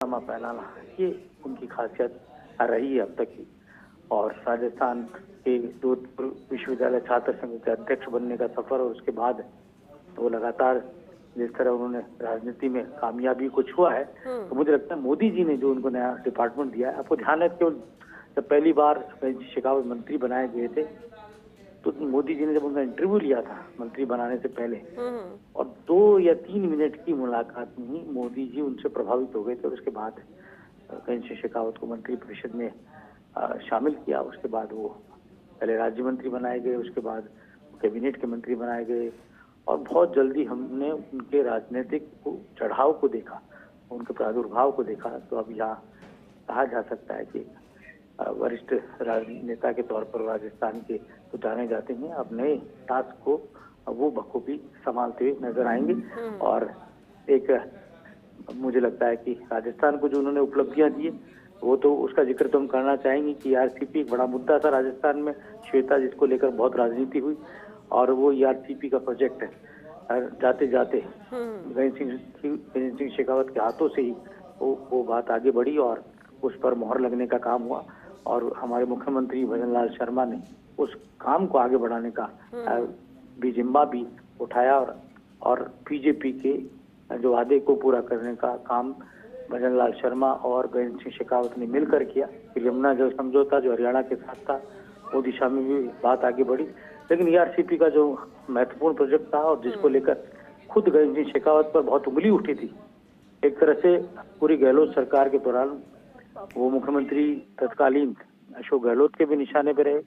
Drama फैलाना, ये उनकी खासियत रही है अब तक की। और राजस्थान के जोधपुर विश्वविद्यालय छात्र संघ के अध्यक्ष बनने का सफर और उसके बाद वो लगातार जिस तरह उन्होंने राजनीति में कामयाबी कुछ हुआ है, तो मुझे लगता है मोदी जी ने जो उनको नया डिपार्टमेंट दिया है। आपको ध्यान है कि जब पहली बार शेखावत मंत्री बनाए गए थे, तो मोदी जी ने जब उनका इंटरव्यू लिया था मंत्री बनाने से पहले, और 2 या 3 मिनट की मुलाकात में ही मोदी जी उनसे प्रभावित हो गए थे। और उसके बाद गणेश शेखावत को मंत्री परिषद में शामिल किया। उसके बाद वो पहले राज्य मंत्री बनाए गए, उसके बाद कैबिनेट के मंत्री बनाए गए, और बहुत जल्दी हमने उनके राजनीतिक चढ़ाव को देखा, उनके प्रादुर्भाव को देखा। तो अब यहाँ कहा जा सकता है कि वरिष्ठ राजनेता के तौर पर राजस्थान के तो जाने जाते हैं, अब नए टास्क को वो बखूबी संभालते हुए नजर आएंगे। और एक मुझे लगता है कि राजस्थान को जो उन्होंने उपलब्धियां दी, वो तो उसका जिक्र तो हम करना चाहेंगे कि ईआरसीपी एक बड़ा मुद्दा था राजस्थान में, श्वेता, जिसको लेकर बहुत राजनीति हुई, और वो ईआरसीपी का प्रोजेक्ट है जाते जाते गणेश सिंह शेखावत के हाथों से ही वो बात आगे बढ़ी और उस पर मोहर लगने का काम हुआ। और हमारे मुख्यमंत्री भजन लाल शर्मा ने उस काम को आगे बढ़ाने का भी जिम्मा भी उठाया, और बीजेपी के जो वादे को पूरा करने का काम भजन लाल शर्मा और गणेश सिंह शेखावत ने मिलकर किया। यमुना जल समझौता जो हरियाणा के साथ था, वो दिशा में भी बात आगे बढ़ी। लेकिन ईआरसीपी का जो महत्वपूर्ण प्रोजेक्ट था और जिसको लेकर खुद गणेश सिंह शेखावत पर बहुत उंगली उठी थी, एक तरह से पूरी गहलोत सरकार के दौरान वो मुख्यमंत्री तत्कालीन अशोक गहलोत के भी निशाने पर रहे,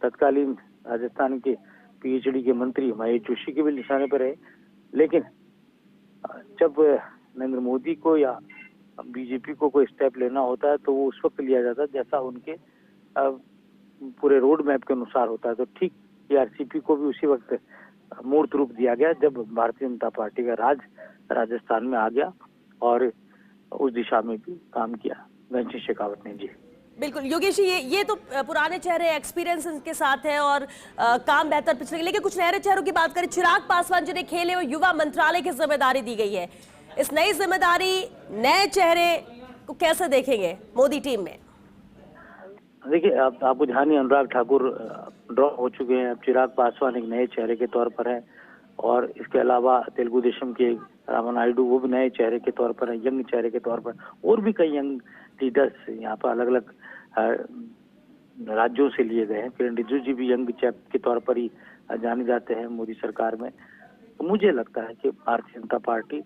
तत्कालीन राजस्थान के पीएचडी के मंत्री महेश जोशी के भी निशाने पर रहे। लेकिन जब नरेंद्र मोदी को या बीजेपी को कोई स्टेप लेना होता है तो वो उस वक्त लिया जाता है जैसा उनके पूरे रोड मैप के अनुसार होता है। तो ठीक ईआरसीपी को भी उसी वक्त मूर्त रूप दिया गया जब भारतीय जनता पार्टी का राज राजस्थान में आ गया, और उस दिशा में भी काम किया गणेश शेखावत ने। जी बिल्कुल योगेश जी, ये तो पुराने चेहरे एक्सपीरियंस के साथ है और काम बेहतर पिछले, लेकिन कुछ नए चेहरों की बात करें। चिराग पासवान जिन्हें खेल एवं युवा मंत्रालय की जिम्मेदारी दी गई है, इस नई जिम्मेदारी, नए चेहरे को कैसे देखेंगे मोदी टीम में? देखिए, आपको ध्यान ही अनुराग ठाकुर ड्रॉ हो चुके हैं, अब चिराग पासवान एक नए चेहरे के तौर पर है, और इसके अलावा तेलुगु देशम के रामानायडू वो भी नए चेहरे के तौर पर है, यंग चेहरे के तौर पर, और भी कई यंग लीडर्स यहाँ पर अलग अलग राज्यों से लिए गए हैं। किरण रिजिजू जी भी यंग चैप के तौर पर ही जाने जाते हैं मोदी सरकार में। तो मुझे लगता है कि भारतीय जनता पार्टी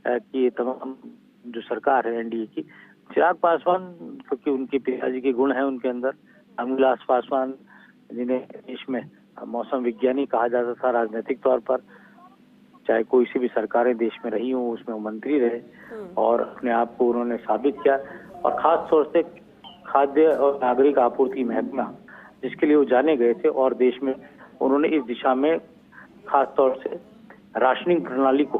की तमाम जो सरकार है एनडीए की, चिराग पासवान क्योंकि उनके पिताजी के गुण हैं उनके अंदर, रामविलास पासवान जिन्हें देश में मौसम विज्ञानी कहा जाता था राजनीतिक तौर पर, चाहे कोई सी भी सरकारें देश में रही हों उसमें वो मंत्री रहे और अपने आप को उन्होंने साबित किया। और खास तौर से खाद्य और नागरिक आपूर्ति महकमा जिसके लिए वो जाने गए थे, और देश में उन्होंने इस दिशा में खास तौर से राशनिंग प्रणाली को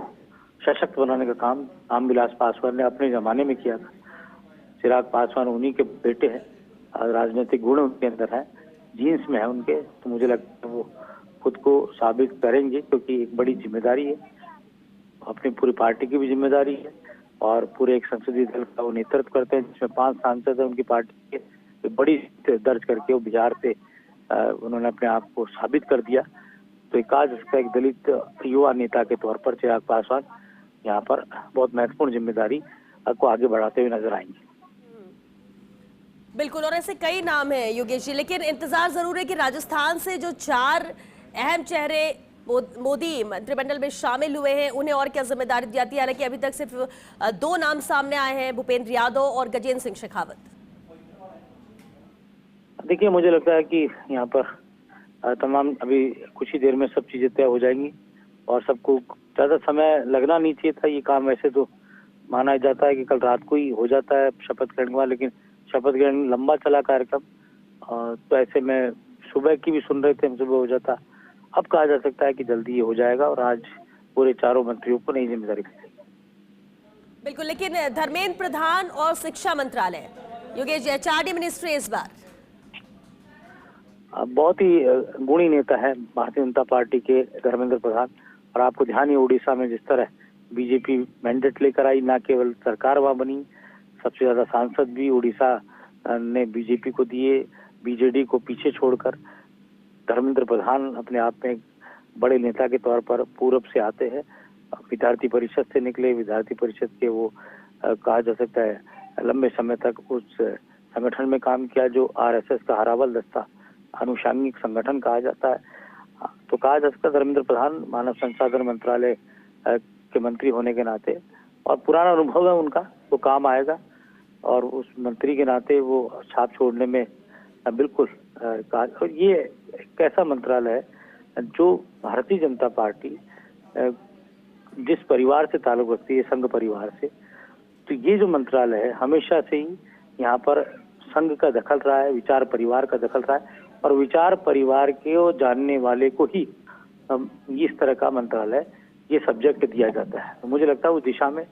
सशक्त बनाने का काम रामविलास पासवान ने अपने जमाने में किया था। चिराग पासवान उन्हीं के बेटे हैं, राजनीतिक गुण उनके अंदर है, जीन्स में है उनके, तो मुझे लगता है वो खुद को साबित करेंगे, क्योंकि एक बड़ी जिम्मेदारी है, अपनी पूरी पार्टी की भी जिम्मेदारी है, और पूरे एक संसदीय दल का वो नेतृत्व करते हैं जिसमें 5 सांसद हैं उनकी पार्टी के, बड़ी दर्ज करके वो बिहार से उन्होंने अपने आप को साबित कर दिया। तो एक दलित युवा नेता के तौर पर चिराग पासवान यहाँ पर बहुत महत्वपूर्ण जिम्मेदारी को आगे बढ़ाते हुए नजर आएंगे। बिल्कुल, और ऐसे कई नाम हैं योगेश जी, लेकिन इंतजार जरूर है कि राजस्थान से जो 4 अहम चेहरे मोदी मंत्रिमंडल में शामिल हुए हैं उन्हें और क्या जिम्मेदारी दी जाती है। हालांकि अभी तक सिर्फ 2 नाम सामने आए हैं, भूपेंद्र यादव और गजेंद्र सिंह शेखावत। देखिए, मुझे लगता है कि यहाँ पर तमाम अभी कुछ ही देर में सब चीजें तय हो जाएंगी, और सबको ज्यादा समय लगना नहीं चाहिए था। ये काम वैसे तो माना जाता है कि कल रात को ही हो जाता है शपथ ग्रहण के बाद, लेकिन शपथ ग्रहण लंबा चला कार्यक्रम, तो ऐसे में सुबह की भी सुन रहे थे हम, सुबह हो जाता। अब कहा जा सकता है कि जल्दी ये हो जाएगा और आज पूरे 4 मंत्रियों को नई जिम्मेदारी दी जाएगी। बिल्कुल, लेकिन धर्मेंद्र प्रधान और शिक्षा मंत्रालय, योगेश जी, एचआरडी मिनिस्ट्री इस बार बहुत ही गुणी नेता है भारतीय जनता पार्टी के धर्मेंद्र प्रधान, और आपको ध्यान ही उड़ीसा में जिस तरह बीजेपी मैंडेट लेकर आई, ना केवल सरकार वहां बनी, सबसे ज्यादा सांसद भी उड़ीसा ने बीजेपी को दिए, बीजेडी को पीछे छोड़कर। धर्मेंद्र प्रधान अपने आप में एक बड़े नेता के तौर पर पूरब से आते हैं, विद्यार्थी परिषद से निकले, विद्यार्थी परिषद के वो कहा जा सकता है लंबे समय तक उस संगठन में काम किया जो आरएसएस का हरावल दस्ता अनुषांगिक संगठन कहा जाता है। तो कहा जा सकता है धर्मेंद्र प्रधान मानव संसाधन मंत्रालय के मंत्री होने के नाते और पुराना अनुभव है उनका, वो काम आएगा और उस मंत्री के नाते वो छाप छोड़ने में बिल्कुल और ये एक ऐसा मंत्रालय है जो भारतीय जनता पार्टी जिस परिवार से ताल्लुक रखती है, संघ परिवार से, तो ये जो मंत्रालय है हमेशा से ही यहाँ पर संघ का दखल रहा है, विचार परिवार का दखल रहा है और विचार परिवार के जानने वाले को ही इस तरह का मंत्रालय ये सब्जेक्ट दिया जाता है। तो मुझे लगता है उस दिशा में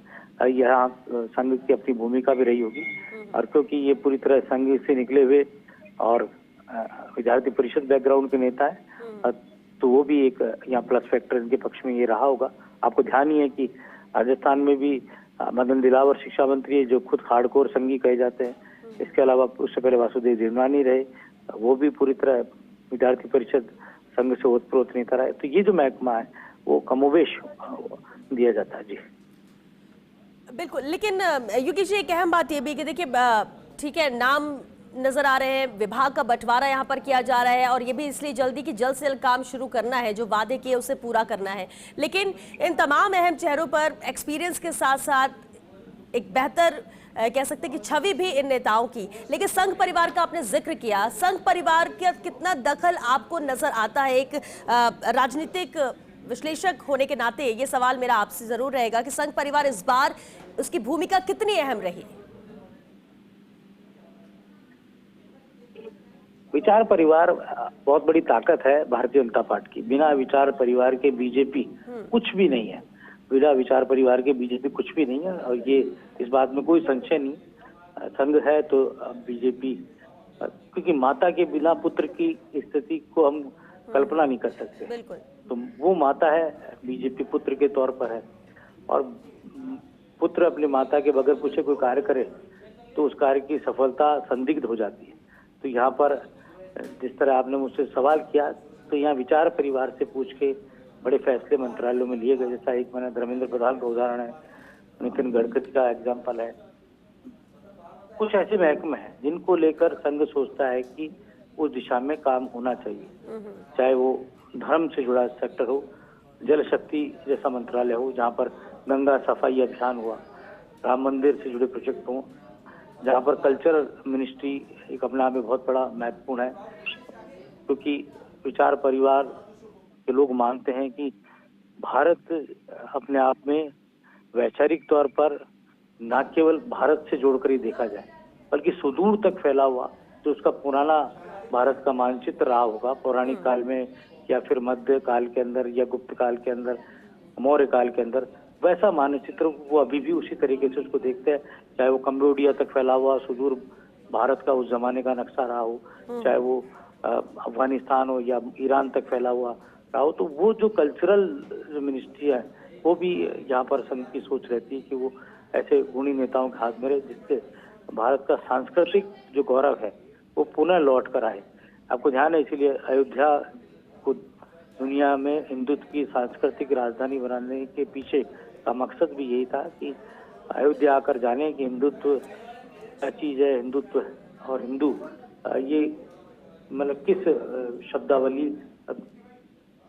यहाँ संघ की अपनी भूमिका भी रही होगी और क्योंकि ये पूरी तरह संघ से निकले हुए और विद्यार्थी परिषद बैकग्राउंड के नेता है तो वो भी एक यहाँ प्लस फैक्टर इनके पक्ष में ये रहा होगा। आपको ध्यान ही है कि राजस्थान में भी मदन दिलावर शिक्षा मंत्री है जो खुद हार्डकोर संघी कहे जाते हैं। इसके अलावा उससे पहले वासुदेव देवनानी रहे, वो भी पूरी तरह विद्यार्थी परिषद संघ से ओतप्रोत नेता रहे। तो ये जो महकमा है वो कमोवेश दिया जाता है। जी बिल्कुल, लेकिन योगेश जी एक अहम बात ये भी कि देखिए ठीक है, नाम नजर आ रहे हैं, विभाग का बंटवारा यहाँ पर किया जा रहा है और ये भी इसलिए जल्दी कि जल्द से जल्द काम शुरू करना है, जो वादे किए उसे पूरा करना है। लेकिन इन तमाम अहम चेहरों पर एक्सपीरियंस के साथ साथ एक बेहतर कह सकते हैं कि छवि भी इन नेताओं की। लेकिन संघ परिवार का आपने जिक्र किया, संघ परिवार का कितना दखल आपको नजर आता है? एक राजनीतिक विश्लेषक होने के नाते ये सवाल मेरा आपसे जरूर रहेगा कि संघ परिवार इस बार उसकी भूमिका कितनी अहम रही? विचार परिवार बहुत बड़ी ताकत है भारतीय जनता पार्टी की। बिना विचार परिवार के बीजेपी कुछ भी नहीं है, बिना विचार परिवार के बीजेपी कुछ भी नहीं है और ये इस बात में कोई संशय नहीं। संघ है तो बीजेपी, क्योंकि माता के बिना पुत्र की स्थिति को हम कल्पना नहीं कर सकते। बिल्कुल। तो वो माता है, बीजेपी पुत्र के तौर पर है और पुत्र अपनी माता के बगैर कुछ कोई कार्य करे तो उस कार्य की सफलता संदिग्ध हो जाती है। तो यहाँ पर जिस तरह आपने मुझसे सवाल किया तो यहाँ विचार परिवार से पूछ के बड़े फैसले मंत्रालयों में लिए गए। जैसा एक मैंने धर्मेंद्र प्रधान का उदाहरण है, नितिन गडकरी का एग्जाम्पल है। कुछ ऐसे महकमे हैं जिनको लेकर संघ सोचता है कि उस दिशा में काम होना चाहिए, चाहे वो धर्म से जुड़ा सेक्टर हो, जल शक्ति जैसा मंत्रालय हो जहाँ पर गंगा सफाई अभियान हुआ, राम मंदिर से जुड़े प्रोजेक्ट हो, जहाँ पर कल्चरल मिनिस्ट्री एक अपने आप में बहुत बड़ा महत्वपूर्ण है। क्योंकि विचार परिवार के लोग मानते हैं कि भारत अपने आप में वैचारिक तौर पर न केवल भारत से जोड़कर ही देखा जाए बल्कि सुदूर तक फैला हुआ जो उसका पुराना भारत का मानचित्र रहा होगा पौराणिक काल में या फिर मध्य काल के अंदर या गुप्त काल के अंदर, मौर्य काल के अंदर, वैसा मानचित्र वो अभी भी उसी तरीके से उसको देखते हैं। चाहे वो कम्बोडिया तक फैला हुआ सुदूर भारत का उस जमाने का नक्शा रहा हो, चाहे वो अफगानिस्तान हो या ईरान तक फैला हुआ रहा हो, तो वो जो कल्चरल मिनिस्ट्री है वो भी यहाँ पर संघ की सोच रहती है कि वो ऐसे गुणी नेताओं के हाथ में रहे जिससे भारत का सांस्कृतिक जो गौरव है वो पुनः लौट कर आए। आपको ध्यान है, इसीलिए अयोध्या को दुनिया में हिंदुत्व की सांस्कृतिक राजधानी बनाने के पीछे का मकसद भी यही था कि अयोध्या आकर जाने कि हिंदुत्व क्या चीज है, हिंदुत्व और हिंदू ये मतलब किस शब्दावली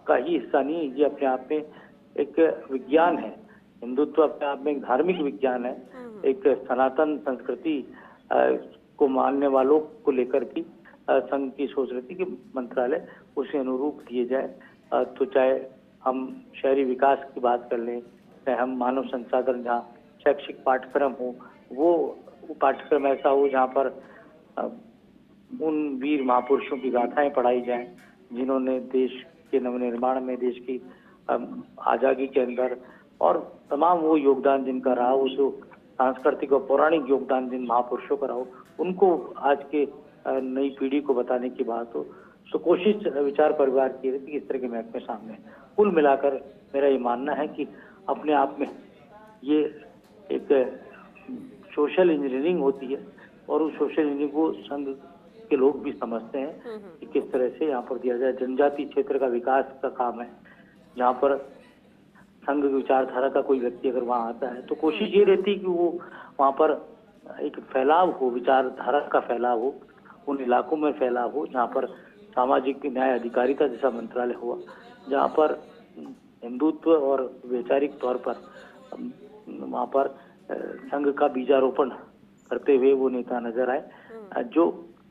का ही हिस्सा नहीं, ये अपने आप में एक विज्ञान है। हिंदुत्व अपने आप में एक धार्मिक विज्ञान है, एक सनातन संस्कृति को मानने वालों को लेकर भी संघ की सोच रहती कि मंत्रालय उसे अनुरूप दिए जाए। तो चाहे हम शहरी विकास की बात कर लें, चाहे हम मानव संसाधन जहाँ शैक्षिक पाठ्यक्रम हो वो पाठ्यक्रम ऐसा हो जहाँ पर उन वीर महापुरुषों की गाथाएं पढ़ाई जाएं जिन्होंने देश के नवनिर्माण में, देश की आज़ादी के अंदर और तमाम वो योगदान जिनका रहा, वो जो सांस्कृतिक और पौराणिक योगदान जिन महापुरुषों का रहा हो, उनको आज के नई पीढ़ी को बताने की बात हो। तो कोशिश विचार परिवार की रहती है इस तरह के महकमे सामने। कुल मिलाकर मेरा ये मानना है कि अपने आप में ये एक सोशल इंजीनियरिंग होती है और उस सोशल इंजीनियरिंग को संघ के लोग भी समझते हैं कि किस तरह से यहाँ पर दिया जाए। जनजातीय क्षेत्र का विकास का काम है, जहाँ पर संघ की विचारधारा का कोई व्यक्ति अगर वहाँ आता है तो कोशिश ये रहती है कि वो वहाँ पर एक फैलाव हो, विचारधारा का फैलाव हो, उन इलाकों में फैलाव हो जहाँ पर सामाजिक न्याय अधिकारिता जैसा मंत्रालय हुआ, जहाँ पर हिंदुत्व और वैचारिक तौर पर वहाँ पर संघ का बीजारोपण करते हुए वो नेता नजर आए जो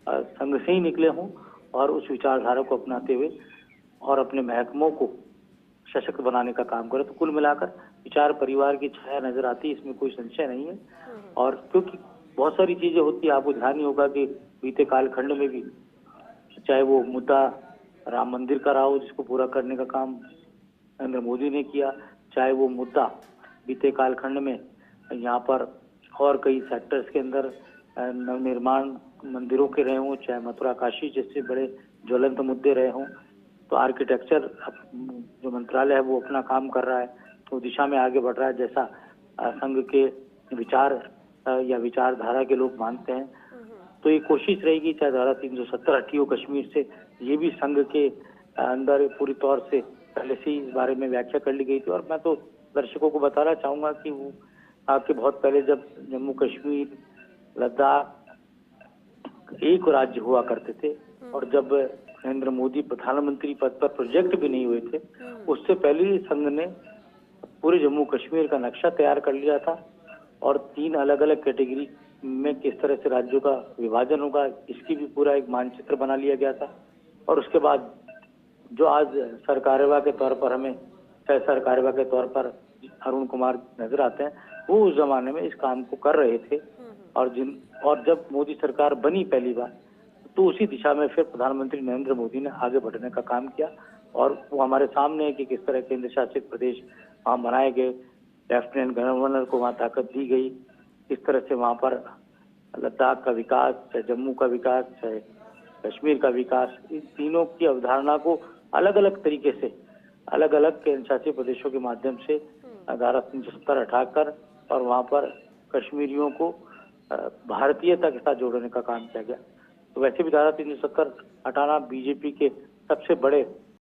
संघ से ही निकले हों और उस विचारधारा को अपनाते हुए और अपने महकमों को सशक्त बनाने का काम करे। तो कुल मिलाकर विचार परिवार की छाया नजर आती है, इसमें कोई संशय नहीं है। और क्योंकि बहुत सारी चीजें होती है, आपको ध्यान ही होगा कि बीते कालखंड में भी चाहे वो मुद्दा राम मंदिर का रहा हो जिसको पूरा करने का काम नरेंद्र मोदी ने किया, चाहे वो मुद्दा बीते कालखंड में यहाँ पर और कई सेक्टर्स के अंदर नवनिर्माण मंदिरों के रहे हों, चाहे मथुरा काशी जैसे बड़े ज्वलंत मुद्दे रहे हों, तो आर्किटेक्चर जो मंत्रालय है वो अपना काम कर रहा है, तो दिशा में आगे बढ़ रहा है जैसा संघ के विचार या विचारधारा के लोग मानते हैं। तो ये कोशिश रहेगी, चाहे धारा 370 हटी हो कश्मीर से, ये भी संघ के अंदर पूरी तौर से पहले से ही इस बारे में व्याख्या कर ली गई थी। और मैं तो दर्शकों को बताना चाहूंगा कि वो आपके बहुत पहले जब जम्मू कश्मीर लद्दाख एक राज्य हुआ करते थे और जब नरेंद्र मोदी प्रधानमंत्री पद पर प्रोजेक्ट भी नहीं हुए थे, उससे पहले ही संघ ने पूरे जम्मू कश्मीर का नक्शा तैयार कर लिया था और 3 अलग अलग कैटेगरी में किस तरह से राज्यों का विभाजन होगा इसकी भी पूरा एक मानचित्र बना लिया गया था। और उसके बाद जो आज सरकार्यवाह के तौर पर हमें सरकार्यवाह के तौर पर अरुण कुमार नजर आते हैं, वो उस जमाने में इस काम को कर रहे थे। और जब मोदी सरकार बनी पहली बार तो उसी दिशा में फिर प्रधानमंत्री नरेंद्र मोदी ने आगे बढ़ने का काम किया और वो हमारे सामने है कि किस तरह केंद्र शासित प्रदेश वहाँ बनाए गए, लेफ्टिनेंट गवर्नर को वहाँ ताकत दी गई, किस तरह से वहाँ पर लद्दाख का विकास, चाहे जम्मू का विकास, चाहे कश्मीर का विकास, इन तीनों की अवधारणा को अलग अलग तरीके से अलग अलग केंद्र शासित प्रदेशों के माध्यम से धारा 370 हटाकर और वहाँ पर कश्मीरियों को भारतीयता के साथ जोड़ने का काम किया गया। तो वैसे भी धारा 370 हटाना बीजेपी के सबसे बड़े